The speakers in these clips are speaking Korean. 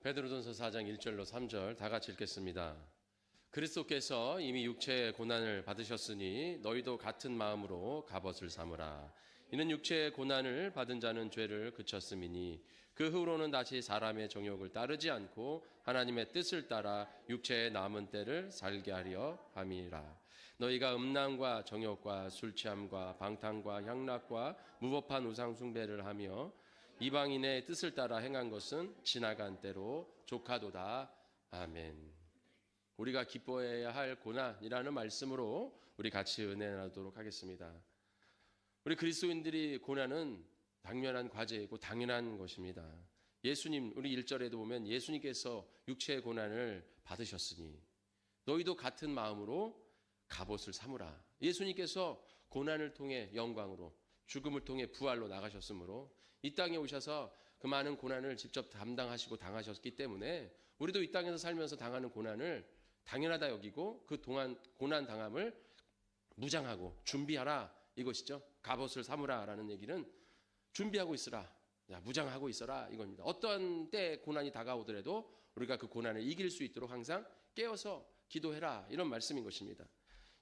베드로전서 4장 1절로 3절 다 같이 읽겠습니다. 그리스도께서 이미 육체의 고난을 받으셨으니 너희도 같은 마음으로 갑옷을 삼으라. 이는 육체의 고난을 받은 자는 죄를 그쳤음이니 그 후로는 다시 사람의 정욕을 따르지 않고 하나님의 뜻을 따라 육체의 남은 때를 살게 하려 함이라. 너희가 음란과 정욕과 술 취함과 방탕과 향락과 무법한 우상 숭배를 하며 이방인의 뜻을 따라 행한 것은 지나간 때로 족하도다. 아멘. 우리가 기뻐해야 할 고난이라는 말씀으로 우리 같이 은혜 나누도록 하겠습니다. 우리 그리스도인들이 고난은 당연한 과제이고 당연한 것입니다. 예수님, 우리 1절에도 보면 예수님께서 육체의 고난을 받으셨으니 너희도 같은 마음으로 갑옷을 삼으라. 예수님께서 고난을 통해 영광으로, 죽음을 통해 부활로 나가셨으므로 이 땅에 오셔서 그 많은 고난을 직접 담당하시고 당하셨기 때문에 우리도 이 땅에서 살면서 당하는 고난을 당연하다 여기고 그 동안 고난 당함을 무장하고 준비하라 이것이죠. 갑옷을 삼으라라는 얘기는 준비하고 있으라, 무장하고 있어라 이겁니다. 어떤 때 고난이 다가오더라도 우리가 그 고난을 이길 수 있도록 항상 깨어서 기도해라 이런 말씀인 것입니다.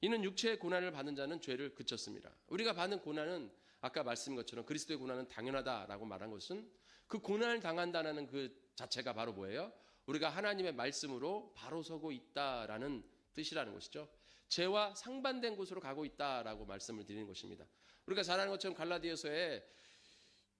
이는 육체의 고난을 받는 자는 죄를 그쳤습니다. 우리가 받는 고난은 아까 말씀인 것처럼 그리스도의 고난은 당연하다라고 말한 것은 그 고난을 당한다는 그 자체가 바로 뭐예요? 우리가 하나님의 말씀으로 바로 서고 있다라는 뜻이라는 것이죠. 죄와 상반된 곳으로 가고 있다라고 말씀을 드리는 것입니다. 우리가 잘 아는 것처럼 갈라디아서에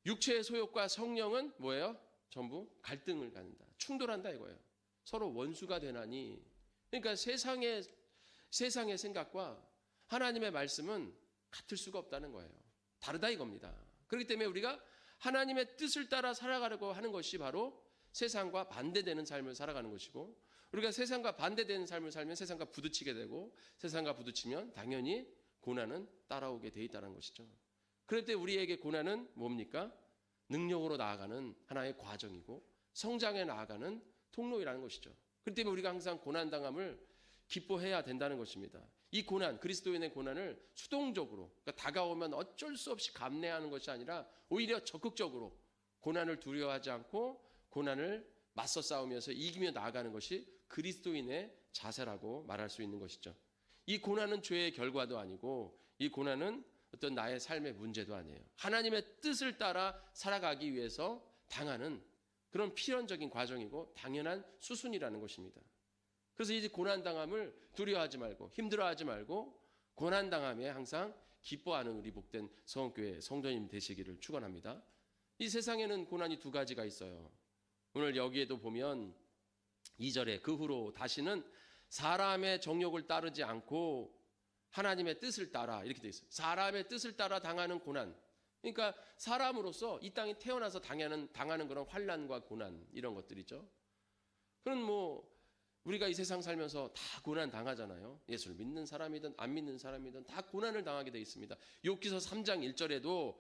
육체의 소욕과 성령은 뭐예요? 전부 갈등을 갖는다. 충돌한다 이거예요. 서로 원수가 되나니. 그러니까 세상의 생각과 하나님의 말씀은 같을 수가 없다는 거예요. 다르다 이겁니다. 그렇기 때문에 우리가 하나님의 뜻을 따라 살아가려고 하는 것이 바로 세상과 반대되는 삶을 살아가는 것이고, 우리가 세상과 반대되는 삶을 살면 세상과 부딪히게 되고, 세상과 부딪히면 당연히 고난은 따라오게 돼 있다는 것이죠. 그럴 때 우리에게 고난은 뭡니까? 능력으로 나아가는 하나의 과정이고 성장해 나아가는 통로이라는 것이죠. 그렇기 때문에 우리가 항상 고난당함을 기뻐해야 된다는 것입니다. 이 고난, 그리스도인의 고난을 수동적으로, 그러니까 다가오면 어쩔 수 없이 감내하는 것이 아니라 오히려 적극적으로 고난을 두려워하지 않고 고난을 맞서 싸우면서 이기며 나아가는 것이 그리스도인의 자세라고 말할 수 있는 것이죠. 이 고난은 죄의 결과도 아니고 이 고난은 어떤 나의 삶의 문제도 아니에요. 하나님의 뜻을 따라 살아가기 위해서 당하는 그런 필연적인 과정이고 당연한 수순이라는 것입니다. 그래서 이 고난당함을 두려워하지 말고 힘들어하지 말고 고난당함에 항상 기뻐하는 우리 복된 성교회 성도님 되시기를 축원합니다. 이 세상에는 고난이 두 가지가 있어요. 오늘 여기에도 보면 2절에 그 후로 다시는 사람의 정욕을 따르지 않고 하나님의 뜻을 따라 이렇게 되어 있어요. 사람의 뜻을 따라 당하는 고난. 그러니까 사람으로서 이 땅에 태어나서 당하는 그런 환난과 고난 이런 것들이죠. 그럼 우리가 이 세상 살면서 다 고난 당하잖아요. 예수를 믿는 사람이든 안 믿는 사람이든 다 고난을 당하게 되어 있습니다. 욥기서 3장 1절에도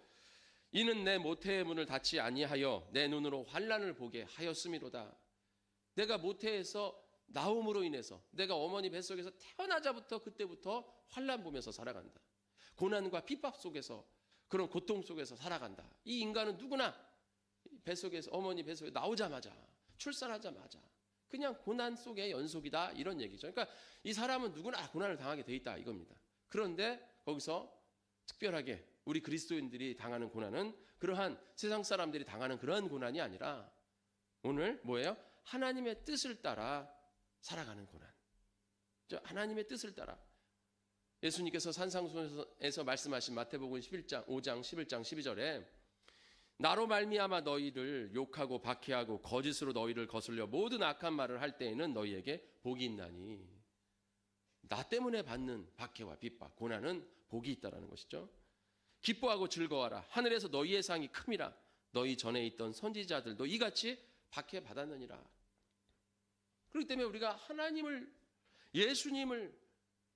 이는 내 모태의 문을 닫지 아니하여 내 눈으로 환난을 보게 하였음이로다. 내가 모태에서 나옴으로 인해서 내가 어머니 뱃속에서 태어나자부터 그때부터 환난 보면서 살아간다. 고난과 핍박 속에서 그런 고통 속에서 살아간다. 이 인간은 누구나 뱃속에서 어머니 뱃속에 나오자마자 출산하자마자 그냥 고난 속의 연속이다 이런 얘기죠. 그러니까 이 사람은 누구나 고난을 당하게 돼 있다 이겁니다. 그런데 거기서 특별하게 우리 그리스도인들이 당하는 고난은 그러한 세상 사람들이 당하는 그러한 고난이 아니라 오늘 뭐예요? 하나님의 뜻을 따라 살아가는 고난. 하나님의 뜻을 따라. 예수님께서 산상수에서 말씀하신 마태복음 5장 11장 12절에 나로 말미암아 너희를 욕하고 박해하고 거짓으로 너희를 거슬려 모든 악한 말을 할 때에는 너희에게 복이 있나니. 나 때문에 받는 박해와 핍박, 고난은 복이 있다라는 것이죠. 기뻐하고 즐거워하라. 하늘에서 너희의 상이 큼이라. 너희 전에 있던 선지자들도 이같이 박해받았느니라. 그렇기 때문에 우리가 하나님을, 예수님을,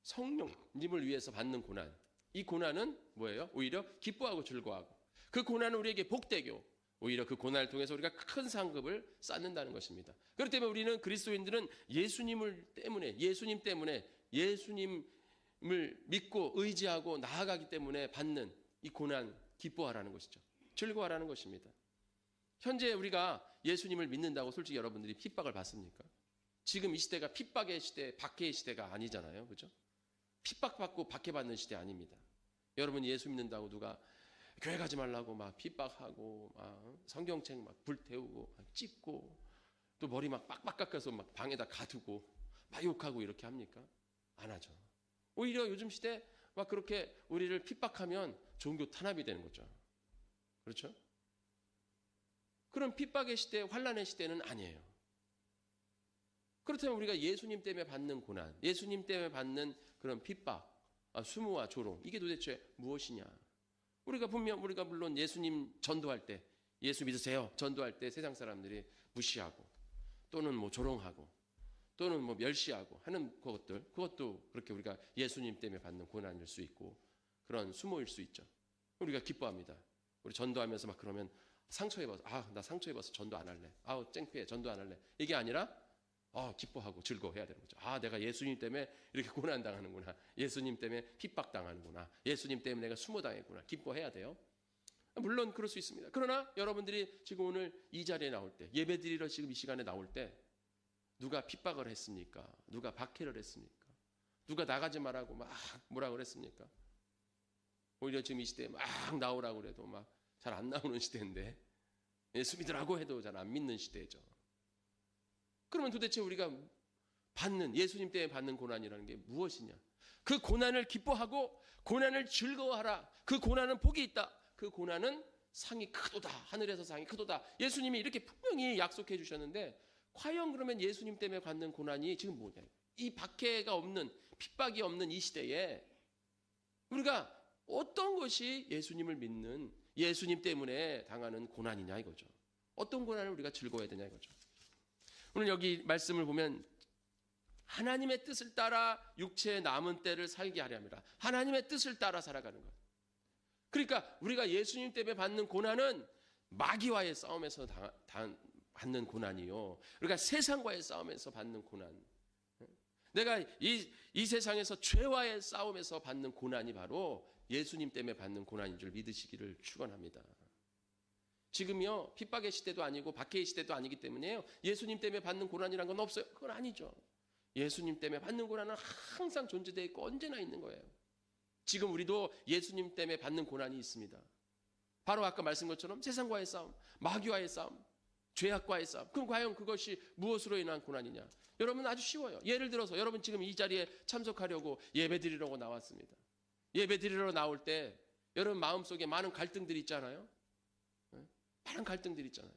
성령님을 위해서 받는 고난, 이 고난은 뭐예요? 오히려 기뻐하고 즐거워하고 그 고난은 우리에게 복되고 오히려 그 고난을 통해서 우리가 큰 상급을 쌓는다는 것입니다. 그렇기 때문에 우리는 그리스도인들은 예수님 때문에 예수님을 믿고 의지하고 나아가기 때문에 받는 이 고난 기뻐하라는 것이죠. 즐거워하라는 것입니다. 현재 우리가 예수님을 믿는다고 솔직히 여러분들이 핍박을 받습니까? 지금 이 시대가 핍박의 시대, 박해의 시대가 아니잖아요. 그죠? 핍박받고 박해받는 시대 아닙니다. 여러분 예수 믿는다고 누가 교회 가지 말라고 막 핍박하고 막 성경책 막 불태우고 막 찢고 또 머리 막 빡빡 깎아서 막 방에다 가두고 막 욕하고 이렇게 합니까? 안 하죠. 오히려 요즘 시대 막 그렇게 우리를 핍박하면 종교 탄압이 되는 거죠. 그렇죠? 그런 핍박의 시대, 환난의 시대는 아니에요. 그렇다면 우리가 예수님 때문에 받는 고난, 예수님 때문에 받는 그런 핍박, 수모와 조롱, 이게 도대체 무엇이냐? 우리가 물론 예수님 전도할 때, 예수 믿으세요 전도할 때 세상 사람들이 무시하고 또는 뭐 조롱하고 또는 뭐 멸시하고 하는 그것도 그렇게 우리가 예수님 때문에 받는 고난일 수 있고 그런 수모일 수 있죠. 우리가 기뻐합니다. 우리 전도하면서 막 그러면 상처 입어서 나 상처 입어서 전도 안 할래. 창피해 전도 안 할래. 이게 아니라 기뻐하고 즐거워해야 되는 거죠. 내가 예수님 때문에 이렇게 고난 당하는구나. 예수님 때문에 핍박 당하는구나. 예수님 때문에 내가 수모 당했구나. 기뻐해야 돼요. 물론 그럴 수 있습니다. 그러나 여러분들이 지금 오늘 이 자리에 나올 때, 예배드리러 지금 이 시간에 나올 때 누가 핍박을 했습니까? 누가 박해를 했습니까? 누가 나가지 말라고 막 뭐라 그랬습니까? 오히려 지금 이 시대에 막 나오라고 그래도 막 잘 안 나오는 시대인데 예수 믿으라고 해도 잘 안 믿는 시대죠. 그러면 도대체 우리가 받는 예수님 때문에 받는 고난이라는 게 무엇이냐? 그 고난을 기뻐하고 고난을 즐거워하라. 그 고난은 복이 있다. 그 고난은 상이 크도다. 하늘에서 상이 크도다. 예수님이 이렇게 분명히 약속해 주셨는데 과연 그러면 예수님 때문에 받는 고난이 지금 뭐냐? 이 박해가 없는 핍박이 없는 이 시대에 우리가 어떤 것이 예수님을 믿는 예수님 때문에 당하는 고난이냐 이거죠. 어떤 고난을 우리가 즐거워해야 되냐 이거죠. 오늘 여기 말씀을 보면 하나님의 뜻을 따라 육체의 남은 때를 살게 하려 합니다. 하나님의 뜻을 따라 살아가는 것. 그러니까 우리가 예수님 때문에 받는 고난은 마귀와의 싸움에서 받는 고난이요. 우리가 세상과의 싸움에서 받는 고난. 내가 이 세상에서 죄와의 싸움에서 받는 고난이 바로 예수님 때문에 받는 고난인 줄 믿으시기를 축원합니다. 지금요 핍박의 시대도 아니고 박해의 시대도 아니기 때문에요. 예수님 때문에 받는 고난이란 건 없어요. 그건 아니죠. 예수님 때문에 받는 고난은 항상 존재되어 있고 언제나 있는 거예요. 지금 우리도 예수님 때문에 받는 고난이 있습니다. 바로 아까 말씀 것처럼 세상과의 싸움, 마귀와의 싸움, 죄악과의 싸움. 그럼 과연 그것이 무엇으로 인한 고난이냐? 여러분 아주 쉬워요. 예를 들어서 여러분 지금 이 자리에 참석하려고 예배드리려고 나왔습니다. 예배드리러 나올 때 여러분 마음속에 많은 갈등들이 있잖아요. 많은 갈등들이 있잖아요.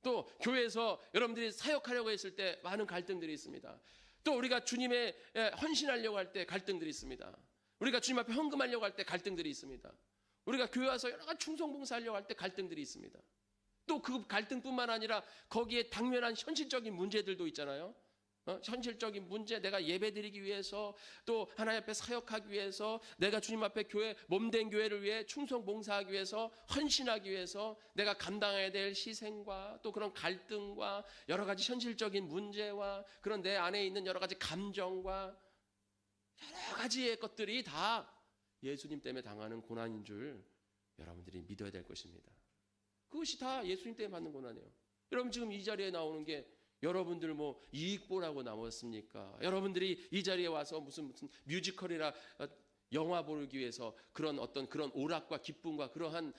또 교회에서 여러분들이 사역하려고 했을 때 많은 갈등들이 있습니다. 또 우리가 주님의 헌신하려고 할 때 갈등들이 있습니다. 우리가 주님 앞에 헌금하려고 할 때 갈등들이 있습니다. 우리가 교회 와서 여러 가지 충성봉사하려고 할 때 갈등들이 있습니다. 또 그 갈등뿐만 아니라 거기에 당면한 현실적인 문제들도 있잖아요. 현실적인 문제, 내가 예배드리기 위해서 또 하나님 앞에 사역하기 위해서 내가 주님 앞에 교회 몸된 교회를 위해 충성봉사하기 위해서 헌신하기 위해서 내가 감당해야 될 희생과 또 그런 갈등과 여러 가지 현실적인 문제와 그런 내 안에 있는 여러 가지 감정과 여러 가지의 것들이 다 예수님 때문에 당하는 고난인 줄 여러분들이 믿어야 될 것입니다. 그것이 다 예수님 때문에 받는 고난이에요. 여러분 지금 이 자리에 나오는 게 여러분들 뭐 이익 보라고 나왔습니까? 여러분들이 이 자리에 와서 무슨 뮤지컬이나 영화 보기 위해서 그런 어떤 그런 오락과 기쁨과 그러한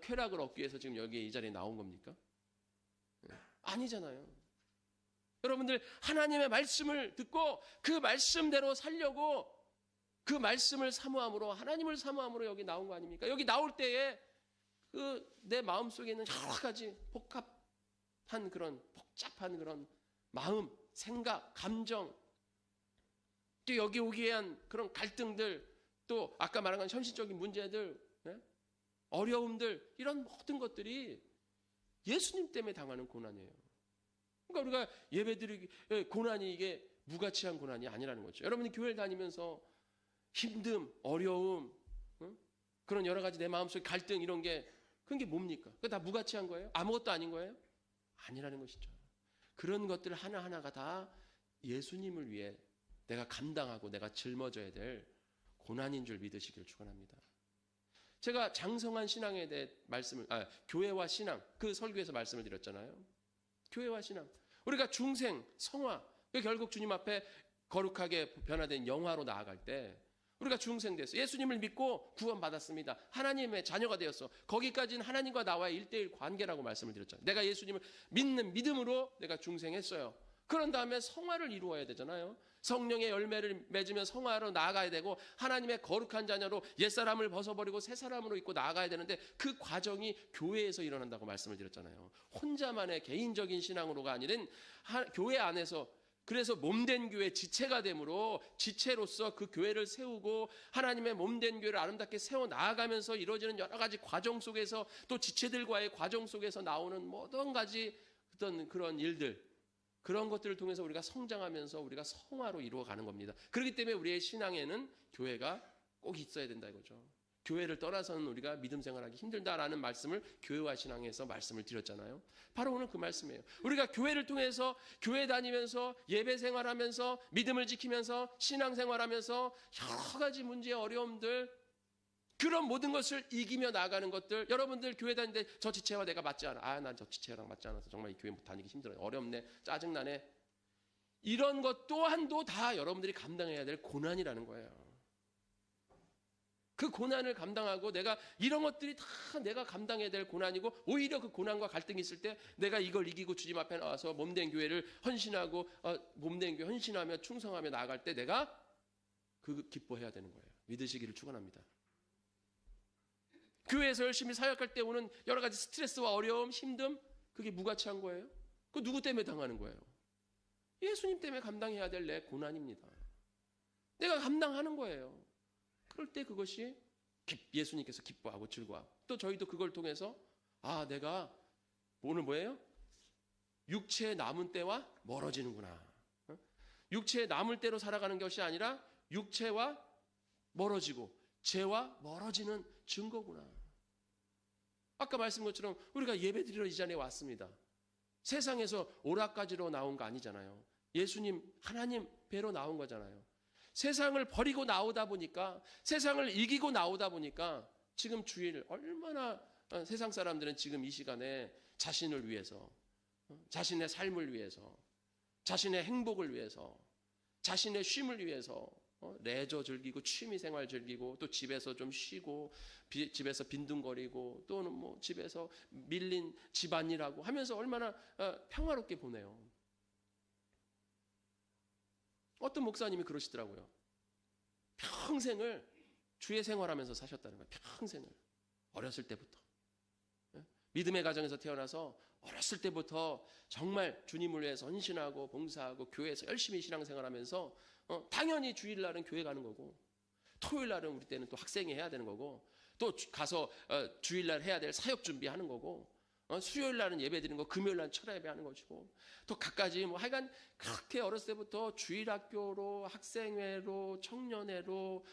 쾌락을 얻기 위해서 지금 여기 이 자리에 나온 겁니까? 아니잖아요. 여러분들 하나님의 말씀을 듣고 그 말씀대로 살려고 그 말씀을 사모함으로 하나님을 사모함으로 여기 나온 거 아닙니까? 여기 나올 때에 그 내 마음 속에 있는 여러 가지 복잡한 그런 마음, 생각, 감정, 또 여기 오기 위한 그런 갈등들, 또 아까 말한 건 현실적인 문제들, 어려움들, 이런 모든 것들이 예수님 때문에 당하는 고난이에요. 그러니까 우리가 예배드리기 고난이 이게 무가치한 고난이 아니라는 거죠. 여러분이 교회를 다니면서 힘듦, 어려움, 그런 여러 가지 내 마음속에 갈등 이런 게 그런 게 뭡니까? 그게 다 무가치한 거예요? 아무것도 아닌 거예요? 아니라는 것이죠. 그런 것들 하나하나가 다 예수님을 위해 내가 감당하고 내가 짊어져야 될 고난인 줄 믿으시길 축원합니다. 제가 장성한 신앙에 대해 교회와 신앙, 그 설교에서 말씀을 드렸잖아요. 교회와 신앙. 우리가 중생, 성화, 결국 주님 앞에 거룩하게 변화된 영화로 나아갈 때 우리가 중생됐어. 예수님을 믿고 구원받았습니다. 하나님의 자녀가 되었어. 거기까지는 하나님과 나와의 1대1 관계라고 말씀을 드렸잖아요. 내가 예수님을 믿는 믿음으로 내가 중생했어요. 그런 다음에 성화를 이루어야 되잖아요. 성령의 열매를 맺으면 성화로 나아가야 되고 하나님의 거룩한 자녀로 옛사람을 벗어버리고 새사람으로 입고 나아가야 되는데 그 과정이 교회에서 일어난다고 말씀을 드렸잖아요. 혼자만의 개인적인 신앙으로가 아니른 교회 안에서, 그래서 몸된 교회 지체가 되므로 지체로서 그 교회를 세우고 하나님의 몸된 교회를 아름답게 세워 나아가면서 이루어지는 여러 가지 과정 속에서 또 지체들과의 과정 속에서 나오는 모든 가지 어떤 그런 일들, 그런 것들을 통해서 우리가 성장하면서 우리가 성화로 이루어가는 겁니다. 그렇기 때문에 우리의 신앙에는 교회가 꼭 있어야 된다 이거죠. 교회를 떠나서는 우리가 믿음 생활하기 힘들다라는 말씀을 교회와 신앙에서 말씀을 드렸잖아요. 바로 오늘 그 말씀이에요. 우리가 교회를 통해서 교회 다니면서 예배 생활하면서 믿음을 지키면서 신앙 생활하면서 여러 가지 문제의 어려움들, 그런 모든 것을 이기며 나아가는 것들, 여러분들 교회 다니는데 저 지체와 내가 맞지 않아. 난 저 지체랑 맞지 않아서 정말 이 교회 다니기 힘들어요. 어렵네. 짜증나네. 이런 것 또한도 다 여러분들이 감당해야 될 고난이라는 거예요. 그 고난을 감당하고 내가 이런 것들이 다 내가 감당해야 될 고난이고 오히려 그 고난과 갈등이 있을 때 내가 이걸 이기고 주님 앞에 나와서 몸된 교회를 헌신하고 몸된 교회 헌신하며 충성하며 나아갈 때 내가 그 기뻐해야 되는 거예요. 믿으시기를 축원합니다. 교회에서 열심히 사역할 때 오는 여러 가지 스트레스와 어려움, 힘듦, 그게 무가치한 거예요? 그 누구 때문에 당하는 거예요? 예수님 때문에 감당해야 될 내 고난입니다. 내가 감당하는 거예요. 그럴 때 그것이 예수님께서 기뻐하고 즐거워하고, 또 저희도 그걸 통해서 내가 오늘 뭐예요? 육체의 남은 때와 멀어지는구나. 육체의 남을 때로 살아가는 것이 아니라 육체와 멀어지고 죄와 멀어지는 증거구나. 아까 말씀한 것처럼 우리가 예배드리러 이 자리에 왔습니다. 세상에서 오락가지로 나온 거 아니잖아요. 예수님, 하나님 배로 나온 거잖아요. 세상을 버리고 나오다 보니까, 세상을 이기고 나오다 보니까 지금 주일 얼마나 세상 사람들은 지금 이 시간에 자신을 위해서, 자신의 삶을 위해서, 자신의 행복을 위해서, 자신의 쉼을 위해서 레저 즐기고 취미생활 즐기고 또 집에서 좀 쉬고 집에서 빈둥거리고 또는 뭐 집에서 밀린 집안일하고 하면서 얼마나 평화롭게 보내요. 어떤 목사님이 그러시더라고요. 평생을 주의 생활하면서 사셨다는 거예요. 평생을. 어렸을 때부터. 믿음의 가정에서 태어나서 어렸을 때부터 정말 주님을 위해서 헌신하고 봉사하고 교회에서 열심히 신앙생활하면서 당연히 주일날은 교회 가는 거고, 토요일날은 우리 때는 또 학생회 해야 되는 거고, 또 가서 주일날 해야 될 사역 준비하는 거고, 수요일날은 예배 드리는 거, 금요일날은 철야예배 하는 것이고, 또 갖가지 뭐 하여간 그렇게 어렸을 때부터 주일학교로, 학생회로, 청년회로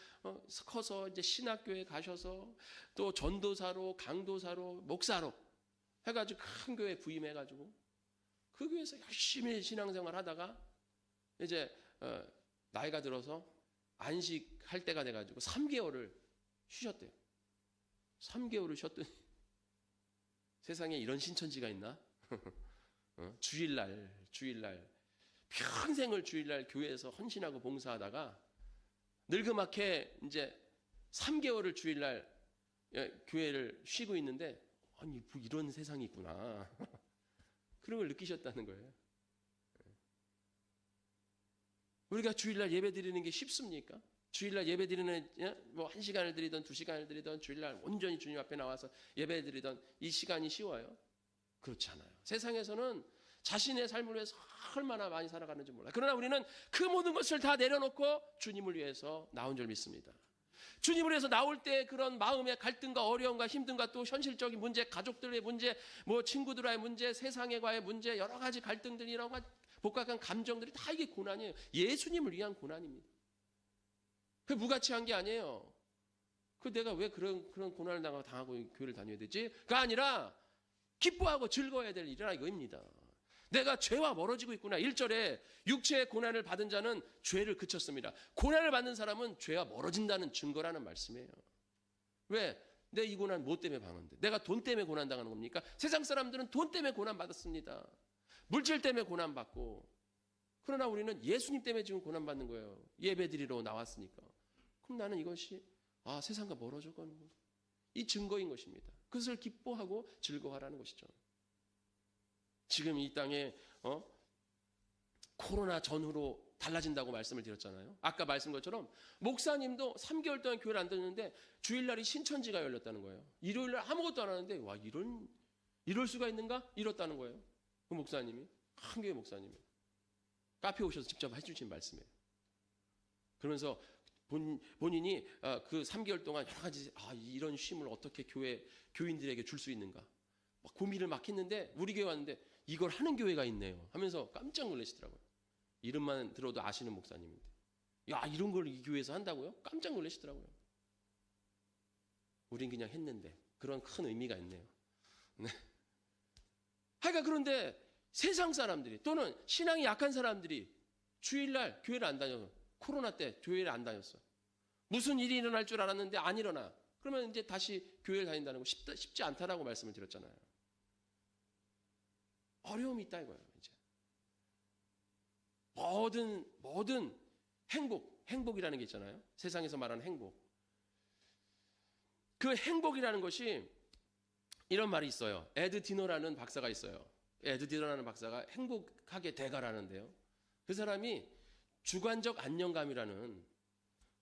커서 이제 신학교에 가셔서 또 전도사로, 강도사로, 목사로 해가지고 큰 교회 부임해가지고 그 교회에서 열심히 신앙생활 하다가 이제 나이가 들어서 안식할 때가 돼가지고 3개월을 쉬셨대요. 3개월을 쉬었더니 세상에 이런 신천지가 있나? 주일날 평생을 주일날 교회에서 헌신하고 봉사하다가 늙그맣게 이제 3개월을 주일날 교회를 쉬고 있는데, 아니 뭐 이런 세상이 있구나. 그런 걸 느끼셨다는 거예요. 우리가 주일날 예배 드리는 게 쉽습니까? 주일날 예배 드리는 뭐 1시간을 드리던 2시간을 드리던 주일날 온전히 주님 앞에 나와서 예배 드리던 이 시간이 쉬워요? 그렇지 않아요. 세상에서는 자신의 삶을 위해서 얼마나 많이 살아가는지 몰라요. 그러나 우리는 그 모든 것을 다 내려놓고 주님을 위해서 나온 줄 믿습니다. 주님을 위해서 나올 때 그런 마음의 갈등과 어려움과 힘듦과 또 현실적인 문제, 가족들의 문제, 뭐 친구들과의 문제, 세상과의 문제, 여러 가지 갈등들이 이런 복잡한 감정들이 다 이게 고난이에요. 예수님을 위한 고난입니다. 그 무가치한 게 아니에요. 그 내가 왜 그런 고난을 당하고 교회를 다녀야 되지? 그가 아니라 기뻐하고 즐거워야 될 일이라 이거입니다. 내가 죄와 멀어지고 있구나. 1절에 육체의 고난을 받은 자는 죄를 그쳤습니다. 고난을 받는 사람은 죄와 멀어진다는 증거라는 말씀이에요. 왜? 내 이 고난 뭐 때문에 받는데? 내가 돈 때문에 고난 당하는 겁니까? 세상 사람들은 돈 때문에 고난 받았습니다. 물질 때문에 고난 받고. 그러나 우리는 예수님 때문에 지금 고난 받는 거예요. 예배드리러 나왔으니까. 그럼 나는 이것이 세상과 멀어져 가는 거. 이 증거인 것입니다. 그것을 기뻐하고 즐거워하라는 것이죠. 지금 이 땅에 코로나 전후로 달라진다고 말씀을 드렸잖아요. 아까 말씀 것처럼 목사님도 3개월 동안 교회를 안 다녔는데 주일날이 신천지가 열렸다는 거예요. 일요일날 아무것도 안 하는데 와 이럴 수가 있는가? 이렇다는 거예요. 그 목사님이 한 교회 목사님이 카페 오셔서 직접 해주신 말씀이에요. 그러면서 본인이 그 3개월 동안 여러 가지 이런 쉼을 어떻게 교인들에게 줄 수 있는가 막 고민을 막 했는데 우리 교회 왔는데 이걸 하는 교회가 있네요 하면서 깜짝 놀라시더라고요. 이름만 들어도 아시는 목사님인데 야 이런 걸 이 교회에서 한다고요? 깜짝 놀라시더라고요. 우린 그냥 했는데 그런 큰 의미가 있네요. 네. 하여간 그런데 세상 사람들이 또는 신앙이 약한 사람들이 주일날 교회를 안 다녀서 코로나 때 교회를 안 다녔어. 무슨 일이 일어날 줄 알았는데 안 일어나. 그러면 이제 다시 교회를 다닌다는 거 쉽지 않다라고 말씀을 드렸잖아요. 어려움이 있다 이거예요. 이제 모든 행복이라는 게 있잖아요. 세상에서 말하는 행복. 그 행복이라는 것이 이런 말이 있어요. 에드 디너라는 박사가 있어요. 에드 디너라는 박사가 행복하게 돼가라는데요. 그 사람이 주관적 안정감이라는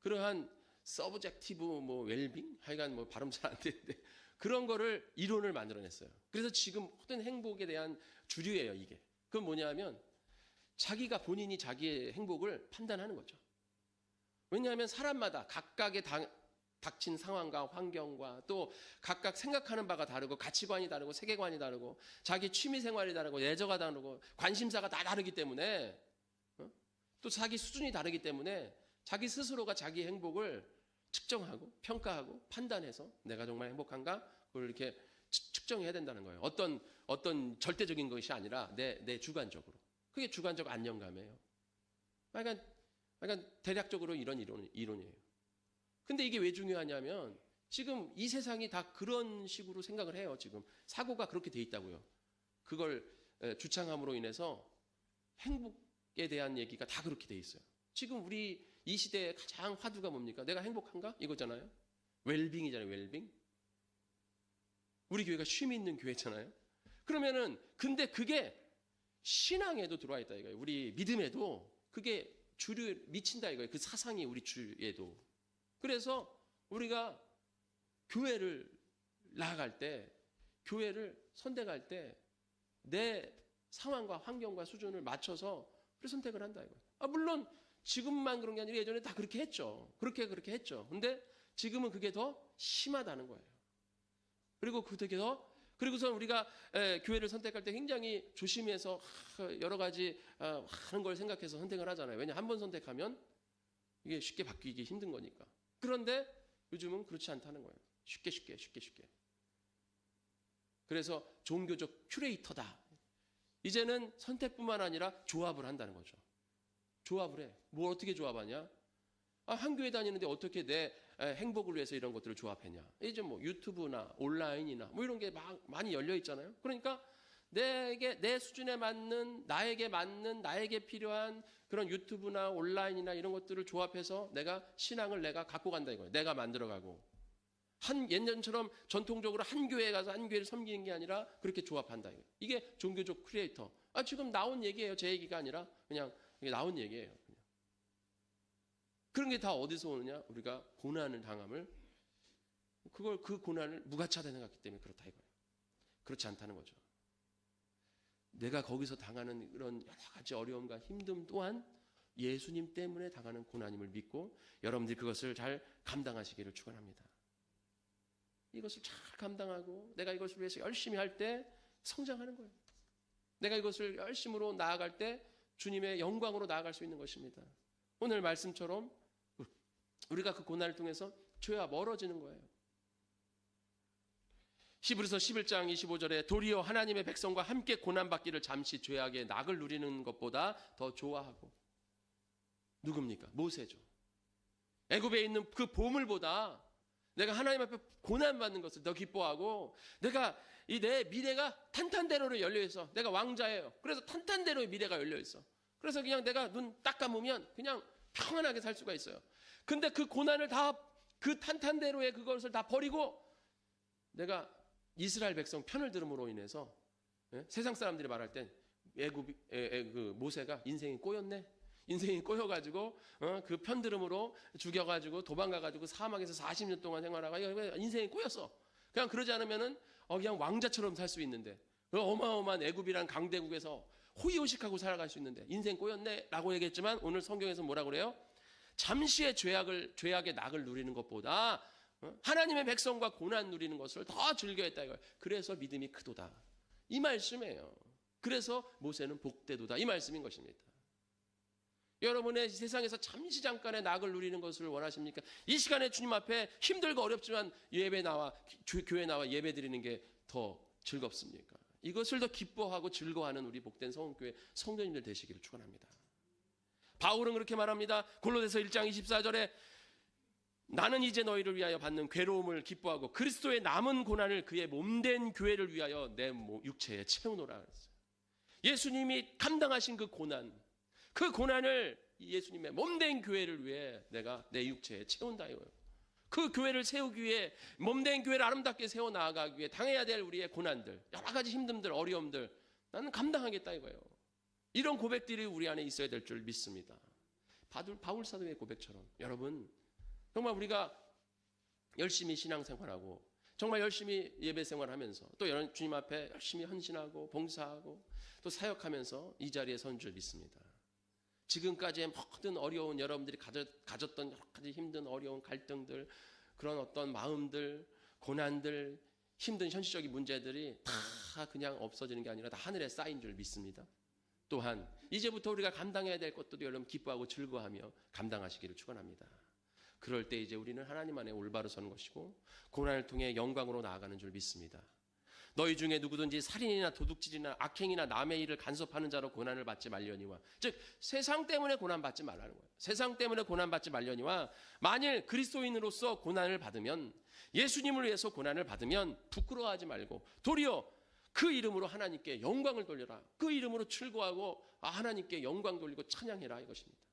그러한 서브젝티브 웰빙 하여간 발음 잘 안 되는데 그런 거를 이론을 만들어냈어요. 그래서 지금 모든 행복에 대한 주류예요, 이게. 그건 뭐냐면 본인이 자기의 행복을 판단하는 거죠. 왜냐하면 사람마다 각각의 닥친 상황과 환경과 또 각각 생각하는 바가 다르고 가치관이 다르고 세계관이 다르고 자기 취미 생활이 다르고 예저가 다르고 관심사가 다 다르기 때문에 또 자기 수준이 다르기 때문에 자기 스스로가 자기 행복을 측정하고 평가하고 판단해서 내가 정말 행복한가 그걸 이렇게 측정해야 된다는 거예요. 어떤 절대적인 것이 아니라 내 주관적으로. 그게 주관적 안정감이에요. 약간 대략적으로 이런 이론이에요. 근데 이게 왜 중요하냐면 지금 이 세상이 다 그런 식으로 생각을 해요. 지금 사고가 그렇게 돼 있다고요. 그걸 주창함으로 인해서 행복에 대한 얘기가 다 그렇게 돼 있어요. 지금 우리 이 시대의 가장 화두가 뭡니까? 내가 행복한가? 이거잖아요. 웰빙이잖아요. 웰빙. 우리 교회가 쉼이 있는 교회잖아요. 그러면은 근데 그게 신앙에도 들어와 있다 이거예요. 우리 믿음에도 그게 주류에 미친다 이거예요. 그 사상이 우리 주에도. 그래서 우리가 교회를 나아갈 때, 교회를 선택할 때 내 상황과 환경과 수준을 맞춰서 선택을 한다 이거예요. 물론 지금만 그런 게 아니라 예전에 다 그렇게 했죠. 그렇게 했죠. 근데 지금은 그게 더 심하다는 거예요. 그리고서 우리가 교회를 선택할 때 굉장히 조심해서 여러 가지 하는 걸 생각해서 선택을 하잖아요. 왜냐 한 번 선택하면 이게 쉽게 바뀌기 힘든 거니까. 그런데 요즘은 그렇지 않다는 거예요. 쉽게. 그래서 종교적 큐레이터다. 이제는 선택뿐만 아니라 조합을 한다는 거죠. 조합을 해. 뭘 어떻게 조합하냐? 한 교회 다니는데 어떻게 내 행복을 위해서 이런 것들을 조합했냐? 이제 유튜브나 온라인이나 이런 게 많이 열려 있잖아요. 그러니까 내 수준에 맞는 나에게 필요한 그런 유튜브나 온라인이나 이런 것들을 조합해서 신앙을 내가 갖고 간다 이거예요. 내가 만들어가고 옛날처럼 전통적으로 한 교회에 가서 한 교회를 섬기는 게 아니라 그렇게 조합한다 이거예요. 이게 종교적 크리에이터. 지금 나온 얘기예요. 제 얘기가 아니라 그냥 이게 나온 얘기예요. 그런 게 다 어디서 오느냐? 우리가 고난을 당함을 그 고난을 무가치하다 생각했기 때문에 그렇다 이거예요. 그렇지 않다는 거죠. 내가 거기서 당하는 그런 여러 가지 어려움과 힘듦 또한 예수님 때문에 당하는 고난임을 믿고 여러분들이 그것을 잘 감당하시기를 축원합니다. 이것을 잘 감당하고 내가 이것을 위해서 열심히 할 때 성장하는 거예요. 내가 이것을 열심으로 나아갈 때 주님의 영광으로 나아갈 수 있는 것입니다. 오늘 말씀처럼 우리가 그 고난을 통해서 죄와 멀어지는 거예요. 히브리서 11장 25절에 도리어 하나님의 백성과 함께 고난받기를 잠시 죄악의 낙을 누리는 것보다 더 좋아하고. 누굽니까? 모세죠. 애굽에 있는 그 보물보다 내가 하나님 앞에 고난받는 것을 더 기뻐하고, 내가 내 미래가 탄탄대로로 열려있어. 내가 왕자예요. 그래서 탄탄대로의 미래가 열려있어. 그래서 그냥 내가 눈 딱 감으면 그냥 평안하게 살 수가 있어요. 근데 그 고난을 다, 그 탄탄대로의 그것을 다 버리고 내가 이스라엘 백성 편을 들음으로 인해서, 세상 사람들이 말할 땐 그 모세가 인생이 꼬였네. 인생이 꼬여가지고 그 편들음으로 죽여가지고 도망가가지고 사막에서 40년 동안 생활하고 인생이 꼬였어. 그냥 그러지 않으면은 그냥 왕자처럼 살 수 있는데, 그 어마어마한 애굽이란 강대국에서 호의호식하고 살아갈 수 있는데 인생 꼬였네라고 얘기했지만, 오늘 성경에서 뭐라고 그래요? 잠시의 죄악의 낙을 누리는 것보다 하나님의 백성과 고난 누리는 것을 더 즐겨했다 이거예요. 그래서 믿음이 크도다 이 말씀이에요. 그래서 모세는 복되도다 이 말씀인 것입니다. 여러분의 세상에서 잠시 잠깐의 낙을 누리는 것을 원하십니까? 이 시간에 주님 앞에 힘들고 어렵지만 교회 나와 예배 드리는 게 더 즐겁습니까? 이것을 더 기뻐하고 즐거워하는 우리 복된 성교회 성도님들 되시기를 축원합니다. 바울은 그렇게 말합니다. 골로새서 1장 24절에 나는 이제 너희를 위하여 받는 괴로움을 기뻐하고 그리스도의 남은 고난을 그의 몸된 교회를 위하여 내 육체에 채우노라 그랬어요. 예수님이 감당하신 그 고난을 예수님의 몸된 교회를 위해 내가 내 육체에 채운다 이거예요. 그 교회를 세우기 위해, 몸된 교회를 아름답게 세워 나아가기 위해 당해야 될 우리의 고난들, 여러 가지 힘듦들, 어려움들 나는 감당하겠다 이거예요. 이런 고백들이 우리 안에 있어야 될 줄 믿습니다. 바울 사도의 고백처럼 여러분, 정말 우리가 열심히 신앙생활하고 정말 열심히 예배생활하면서 또 주님 앞에 열심히 헌신하고 봉사하고 또 사역하면서 이 자리에 선 줄 믿습니다. 지금까지의 모든 어려운, 여러분들이 가졌던 여러 가지 힘든 어려운 갈등들, 그런 어떤 마음들, 고난들, 힘든 현실적인 문제들이 다 그냥 없어지는 게 아니라 다 하늘에 쌓인 줄 믿습니다. 또한 이제부터 우리가 감당해야 될 것들도 여러분 기뻐하고 즐거워하며 감당하시기를 축원합니다. 그럴 때 이제 우리는 하나님 안에 올바로 서는 것이고 고난을 통해 영광으로 나아가는 줄 믿습니다. 너희 중에 누구든지 살인이나 도둑질이나 악행이나 남의 일을 간섭하는 자로 고난을 받지 말려니와, 즉 세상 때문에 고난받지 말라는 거예요. 세상 때문에 고난받지 말려니와, 만일 그리스도인으로서 고난을 받으면, 예수님을 위해서 고난을 받으면 부끄러워하지 말고 도리어 그 이름으로 하나님께 영광을 돌려라. 그 이름으로 즐거워하고 하나님께 영광 돌리고 찬양해라 이것입니다.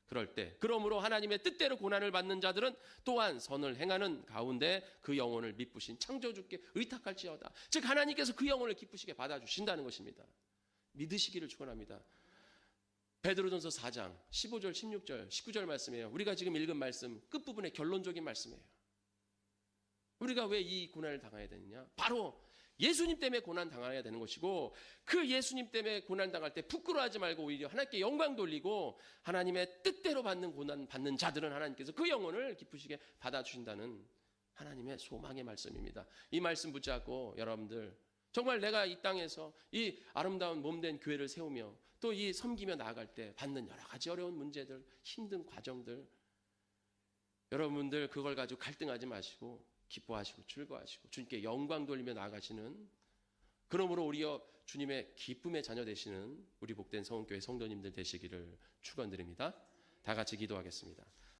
그럴 때, 그러므로 하나님의 뜻대로 고난을 받는 자들은 또한 선을 행하는 가운데 그 영혼을 미쁘신 창조주께 의탁할지어다. 즉 하나님께서 그 영혼을 기쁘시게 받아주신다는 것입니다. 믿으시기를 축원합니다. 베드로전서 4장 15절 16절 19절 말씀이에요. 우리가 지금 읽은 말씀 끝부분의 결론적인 말씀이에요. 우리가 왜 이 고난을 당해야 되느냐? 바로 예수님 때문에 고난 당해야 되는 것이고, 그 예수님 때문에 고난 당할 때 부끄러워하지 말고 오히려 하나님께 영광 돌리고 하나님의 뜻대로 받는 고난 받는 자들은 하나님께서 그 영혼을 기쁘시게 받아주신다는 하나님의 소망의 말씀입니다. 이 말씀 붙잡고 여러분들 정말 내가 이 땅에서 이 아름다운 몸된 교회를 세우며 또 이 섬기며 나아갈 때 받는 여러 가지 어려운 문제들, 힘든 과정들, 여러분들 그걸 가지고 갈등하지 마시고 기뻐하시고 즐거워하시고 주님께 영광 돌리며 나아가시는, 그러므로 우리여 주님의 기쁨의 자녀 되시는 우리 복된 성원교회 성도님들 되시기를 축원드립니다. 다 같이 기도하겠습니다.